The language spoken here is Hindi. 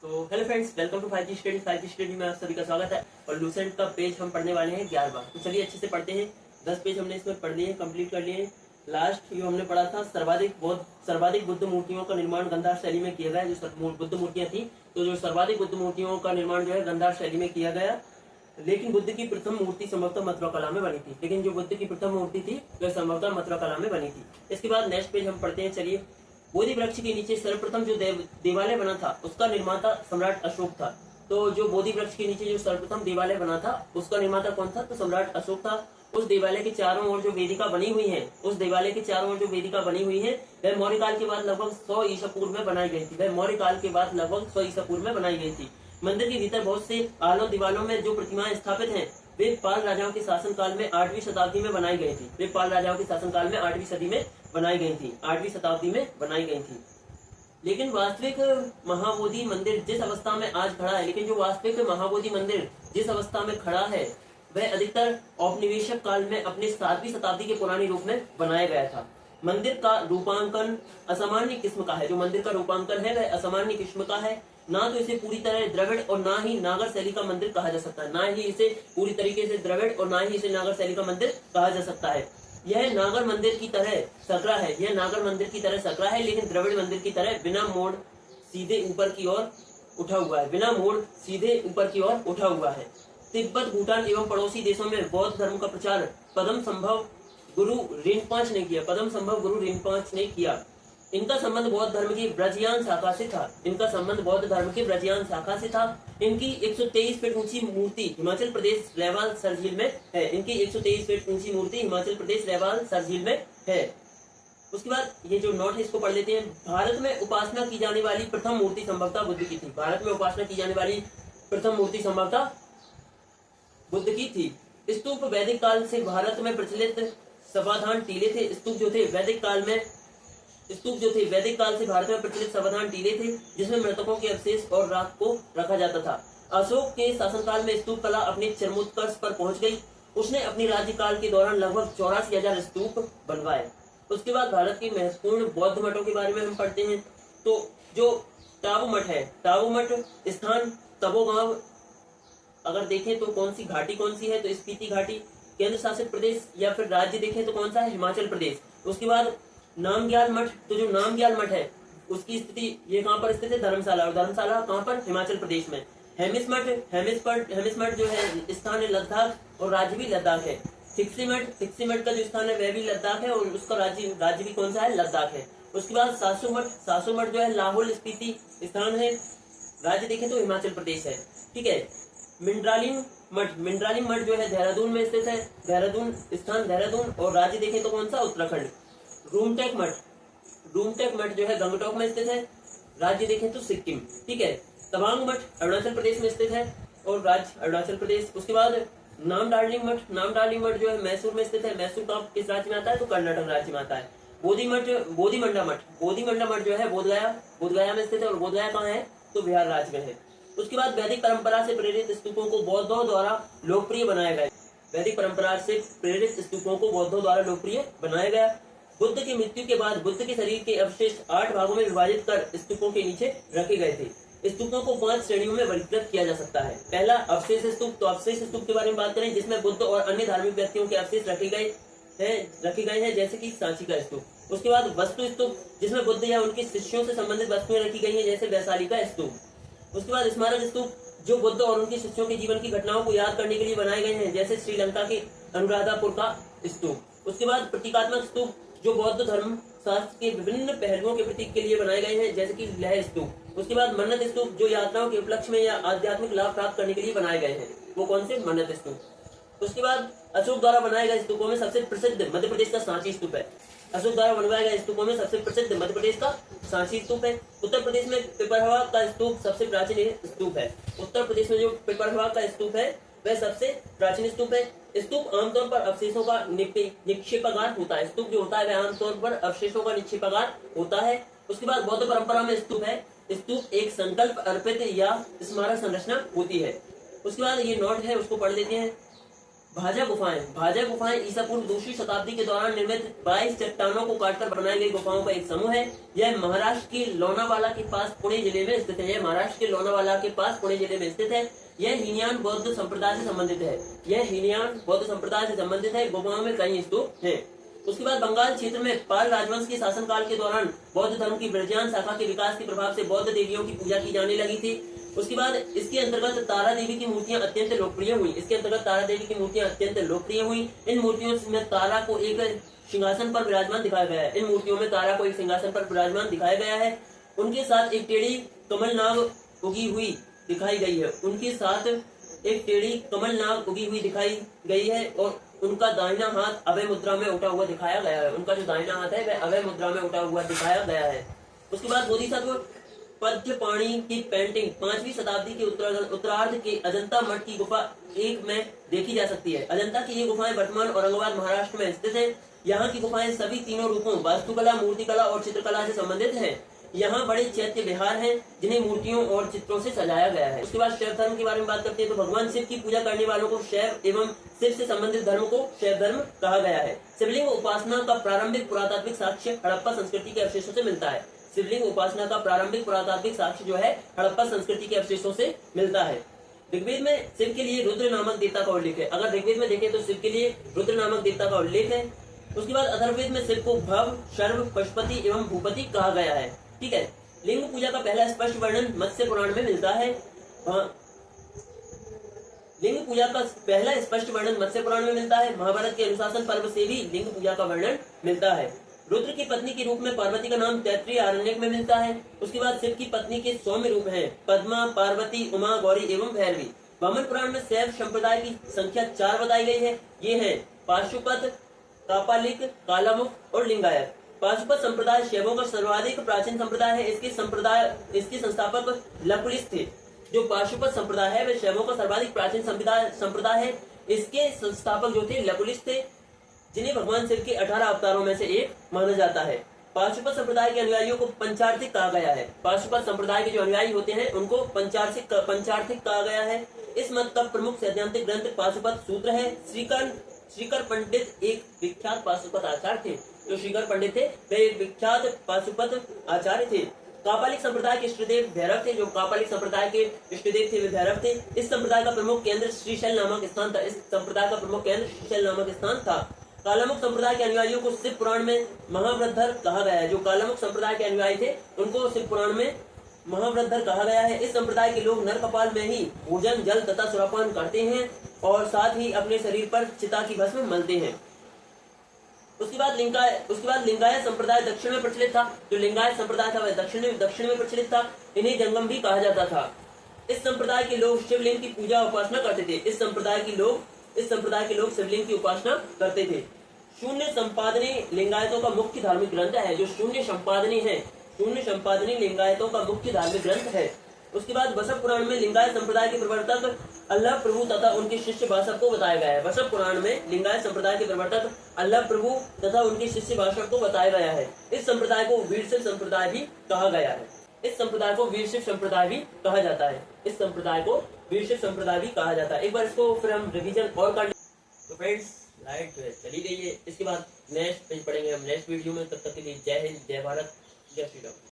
तो hello friends, welcome to 5G स्टडी। 5G स्टडी में आप सभी का स्वागत है। और लूसेंट का पेज हम पढ़ने वाले हैं 11वां। तो चलिए अच्छे से पढ़ते हैं। 10 पेज हमने इसमें पढ़ लिए, कंप्लीट कर लिए। लास्ट जो हमने पढ़ा था, सर्वाधिक बुद्ध मूर्तियों का निर्माण गंधार शैली में किया गया। जो बुद्ध मूर्तियां थी, तो जो सर्वाधिक बुद्ध मूर्तियों का निर्माण जो है गंधार शैली में किया गया। लेकिन बुद्ध की प्रथम मूर्ति संभवतः मथुरा कला में बनी थी। लेकिन जो बुद्ध की प्रथम मूर्ति थी वह संभवतः मथुरा कला में बनी थी। इसके बाद नेक्स्ट पेज हम पढ़ते हैं। चलिए, बोधि वृक्ष के नीचे सर्वप्रथम जो देवालय बना था उसका निर्माता सम्राट अशोक था। तो जो बोधि वृक्ष के नीचे जो सर्वप्रथम देवालय बना था उसका निर्माता कौन था? तो सम्राट अशोक था। उस देवालय के चारों ओर जो वेदिका बनी हुई है, वह मौर्य काल के बाद लगभग 100 ईसा पूर्व में बनाई गई थी। मंदिर के भीतर बहुत से आलों दीवालों में जो प्रतिमाएं स्थापित हैं वे पाल राजाओं के शासनकाल में 8वीं शताब्दी में बनाई गई थी। लेकिन वास्तविक महाबोधि मंदिर जिस अवस्था में आज खड़ा है, वह अधिकतर औपनिवेशिक काल में अपने 7वीं शताब्दी के पुराने रूप में बनाया गया था। मंदिर का रूपांकन असामान्य किस्म का है। जो मंदिर का रूपांकन है वह असामान्य किस्म का है। ना तो इसे पूरी तरह द्रविड़ और ना ही नागर शैली का मंदिर कहा जा सकता है। यह नागर मंदिर की तरह सकरा है, लेकिन द्रविड़ मंदिर की तरह बिना मोड़ सीधे ऊपर की ओर उठा हुआ है। तिब्बत, भूटान एवं पड़ोसी देशों में बौद्ध धर्म का प्रचार पदम संभव गुरु रिनपांच ने किया। इनका संबंध बौद्ध धर्म की ब्रजियान शाखा से था। इनकी 123 फीट ऊंची मूर्ति हिमाचल प्रदेश रैवाल सरझील में है। उसके बाद ये जो नोट है इसको पढ़ लेते हैं। भारत में उपासना की जाने वाली प्रथम मूर्ति संभवतः बुद्ध की थी। स्तूप वैदिक काल से भारत में प्रचलित समाधान टीले थे। स्तूप जो थे वैदिक काल से भारत में प्रचलित समाधान टीले थे, जिसमें मृतकों के अवशेष और राख को रखा जाता था। अशोक के शासनकाल में स्तूप कला अपने चरमोत्कर्ष पर पहुंच गई। उसने अपनी राज्यकाल के दौरान लगभग 84,000 स्तूप बनवाए। उसके बाद भारत के महत्वपूर्ण बौद्ध मठों के बारे में हम पढ़ते हैं। तो जो टाबू मठ स्थान तपोगांव, अगर देखें तो कौन सी है? तो स्पीति घाटी। केंद्र शासित प्रदेश या फिर राज्य देखें तो कौन सा है? हिमाचल प्रदेश। उसके बाद नामग्याल मठ, तो जो नामग्याल मठ है उसकी स्थिति ये कहाँ पर स्थित है? धर्मशाला। और धर्मशाला कहाँ पर? हिमाचल प्रदेश में। हेमिस मठ जो है स्थान है लद्दाख, और राज्य भी लद्दाख है। फिक्सी मठ का जो स्थान है वह भी लद्दाख है, और उसका राज्य भी कौन सा है? लद्दाख है। उसके बाद सासू मठ जो है लाहौल स्पीति स्थान है, राज्य देखें तो हिमाचल प्रदेश है। ठीक है। मिंड्रालिंग मठ जो है देहरादून में स्थित है। देहरादून, और राज्य देखें तो कौन सा? उत्तराखंड। रूमटेक मठ जो है गंगटोक में स्थित है, राज्य देखें तो सिक्किम। ठीक है। तवांग मठ अरुणाचल प्रदेश में स्थित है, और राज्य अरुणाचल प्रदेश। उसके बाद नामडार्लिंग मठ जो है मैसूर में स्थित है। मैसूर का किस राज्य में आता है? तो कर्नाटक राज्य में आता है। बोधिमंडा मठ जो है बोधगया में स्थित है, और बोधगया कहाँ है? तो बिहार राज्य में है। उसके बाद वैदिक परंपरा से प्रेरित स्तूपों को बौद्धों द्वारा लोकप्रिय बनाया गया। बुद्ध की मृत्यु के बाद बुद्ध के शरीर के अवशेष 8 भागों में विभाजित कर स्तूपों के नीचे रखे गए थे। स्तूपों को 5 श्रेणियों में वर्गीकृत किया जा सकता है। पहला, अवशेष स्तूप। तो अवशेष स्तूप के बारे में बात करें, जिसमें बुद्ध और अन्य धार्मिक व्यक्तियों के अवशेष रखे गए हैं, जैसे कि सांची का स्तूप। उसके बाद वस्तु स्तूप, जिसमें बुद्ध या उनके शिष्यों से संबंधित वस्तुएं रखी गई हैं, जैसे वैशाली का स्तूप। उसके बाद स्मारक स्तूप, जो बुद्ध और उनके शिष्यों के जीवन की घटनाओं को याद करने के लिए बनाए गए हैं, जैसे श्रीलंका के अनुराधापुर का स्तूप। उसके बाद प्रतीकात्मक स्तूप, जो बौद्ध धर्म शास्त्र के विभिन्न पहलुओं के प्रतीक के लिए बनाए गए हैं, जैसे कि लह स्तूप। उसके बाद मन्नत स्तूप, जो यात्राओं के उपलक्ष्य में या आध्यात्मिक लाभ प्राप्त करने के लिए बनाए गए हैं, वो कौन से? मन्नत स्तूप। उसके बाद अशोक द्वारा बनाए गए स्तूपों में सबसे प्रसिद्ध मध्य प्रदेश का सांची स्तूप है। अशोक द्वारा बनवाए गए स्तूपों में सबसे प्रसिद्ध मध्य प्रदेश का सांची स्तूप है। उत्तर प्रदेश में पिपरहवा का स्तूप सबसे प्राचीन स्तूप है। उत्तर प्रदेश में जो पिपरहवा का स्तूप है वह सबसे प्राचीन स्तूप है। स्तूप आमतौर पर अवशेषों का निक्षेपागार होता है। स्तूप जो होता है वह आमतौर पर अवशेषों का निक्षेपागार होता है। उसके बाद बौद्ध परंपरा में स्तूप एक संकल्प अर्पित या स्मारक संरचना होती है। उसके बाद ये नोट है उसको पढ़ लेते हैं। भाजा गुफाएं ईसा पूर्व दूसरी शताब्दी के दौरान निर्मित 22 चट्टानों को काटकर बनाई गई गुफाओं का एक समूह है। यह महाराष्ट्र के लोनावाला के पास पुणे जिले में स्थित है। यह महाराष्ट्र के लोनावाला के पास पुणे जिले में स्थित है। यह हीनयान बौद्ध संप्रदाय से संबंधित है। गुफाओं में कई स्तूप हैं। उसके बाद बंगाल क्षेत्र में पाल राजवंश के शासनकाल के दौरान बौद्ध धर्म की ब्रजयान शाखा के विकास के प्रभाव से बौद्ध देवियों की पूजा की जाने लगी थी। उसके बाद इसके अंतर्गत तारा देवी की मूर्तियां अत्यंत लोकप्रिय हुई। इन मूर्तियों में तारा को एक सिंहासन पर विराजमान दिखाया गया है। उनके साथ एक टेढ़ी कमलनाग उगी हुई दिखाई गई है और उनका दाहिना हाथ अभय मुद्रा में उठा हुआ दिखाया गया है। उसके बाद बोधिसत्व पद्यपाणि की पेंटिंग 5वीं शताब्दी के उत्तरार्ध के अजंता मठ की गुफा 1 में देखी जा सकती है। अजंता की ये गुफाएं वर्तमान औरंगाबाद महाराष्ट्र में स्थित है। यहाँ की गुफाएं सभी तीनों रूपों वास्तुकला, मूर्तिकला और चित्रकला से संबंधित हैं। यहाँ बड़े चैत्य विहार हैं जिन्हें मूर्तियों और चित्रों से सजाया गया है। उसके बाद शैव धर्म के बारे में बात करते हैं तो भगवान शिव की पूजा करने वालों को शैव एवं शिव से संबंधित धर्म को शैव धर्म कहा गया है। शिवलिंग उपासना का प्रारंभिक पुरातात्विक साक्ष्य हड़प्पा संस्कृति के अवशेषों से मिलता है। जो है हड़प्पा संस्कृति के अवशेषों से मिलता है। ऋग्वेद में शिव के लिए रुद्र नामक देवता का उल्लेख है। अगर ऋग्वेद में देखें तो शिव के लिए रुद्र नामक देवता का उल्लेख है। उसके बाद अथर्ववेद में शिव को भव, शर्व, पशुपति एवं भूपति कहा गया है। ठीक है। लिंग पूजा का पहला स्पष्ट वर्णन मत्स्य पुराण में मिलता है। महाभारत के अनुशासन पर्व से भी लिंग पूजा का वर्णन मिलता है। रुद्र की पत्नी के रूप में पार्वती का नाम तैत्रीय आरण्यक में मिलता है। उसके बाद शिव की पत्नी के सौम्य रूप हैं पद्मा, पार्वती, उमा, गौरी एवं भैरवी। वामन पुराण में शैव संप्रदाय की संख्या 4 बताई गई है। ये हैं पाशुपत, कापालिक, कालामुख और लिंगायत। पाशुपत संप्रदाय शैवों का सर्वाधिक प्राचीन संप्रदाय है। इसके संस्थापक लकुलिस थे। जो पाशुपत संप्रदाय है वह शैवों का सर्वाधिक प्राचीन संप्रदाय है। इसके संस्थापक जो थे लकुलिस थे, जिन्हें भगवान शिव के 18 अवतारों में से एक माना जाता है। पाशुपत संप्रदाय के अनुयायियों को पंचार्थिक कहा गया है। पाशुपत संप्रदाय के जो अनुयायी होते हैं उनको पंचार्थिक कहा गया है। इस मत का प्रमुख सैद्धांतिक ग्रंथ पाशुपत सूत्र है। श्रीकर पंडित एक विख्यात पाशुपत आचार्य थे। जो श्रीकर पंडित थे वे एक विख्यात पाशुपत आचार्य थे। कापालिक संप्रदाय के इष्टदेव भैरव थे। इस संप्रदाय का प्रमुख केंद्र श्रीशैल नामक स्थान था। कालामुख संप्रदाय के अनुयायियों को शिव पुराण में महावृद्धर कहा गया है। जो कालामुख संप्रदाय के अनुयायी थे उनको शिव पुराण में महावृद्धर कहा गया है। इस संप्रदाय के लोग नर कपाल में ही भोजन, जल तथा सुरापान करते हैं और साथ ही अपने शरीर पर चिता की भस्म मलते हैं। उसके बाद लिंगायत संप्रदाय दक्षिण में प्रचलित था। जो लिंगायत संप्रदाय था वह दक्षिण में प्रचलित था। इन्हें जंगम भी कहा जाता था। इस संप्रदाय के लोग शिवलिंग की पूजा उपासना करते थे। इस संप्रदाय के लोग शिवलिंग की उपासना करते थे। शून्य संपादनी लिंगायतों का मुख्य धार्मिक ग्रंथ है। जो शून्य संपादनी लिंगायतों का मुख्य धार्मिक ग्रंथ है। उसके बाद बसव पुराण में लिंगायत संप्रदाय के प्रवर्तक अल्लाह प्रभु तथा उनके शिष्य भाषक को बताया गया है। बसव पुराण में लिंगायत संप्रदाय के प्रवर्तक अल्लाह प्रभु तथा उनके शिष्य भाषक को बताया गया है। इस संप्रदाय को वीरशैव संप्रदाय भी कहा गया है। इस संप्रदाय को वीरशैव संप्रदाय भी कहा जाता है। एक बार इसको फिर हम रिवीजन और कर। तो फ्रेंड्स लाइट जो है चली गई है। इसके बाद नेक्स्ट पेज पढ़ेंगे हम नेक्स्ट वीडियो में। तब तक के लिए जय हिंद, जय भारत, जय श्री राम।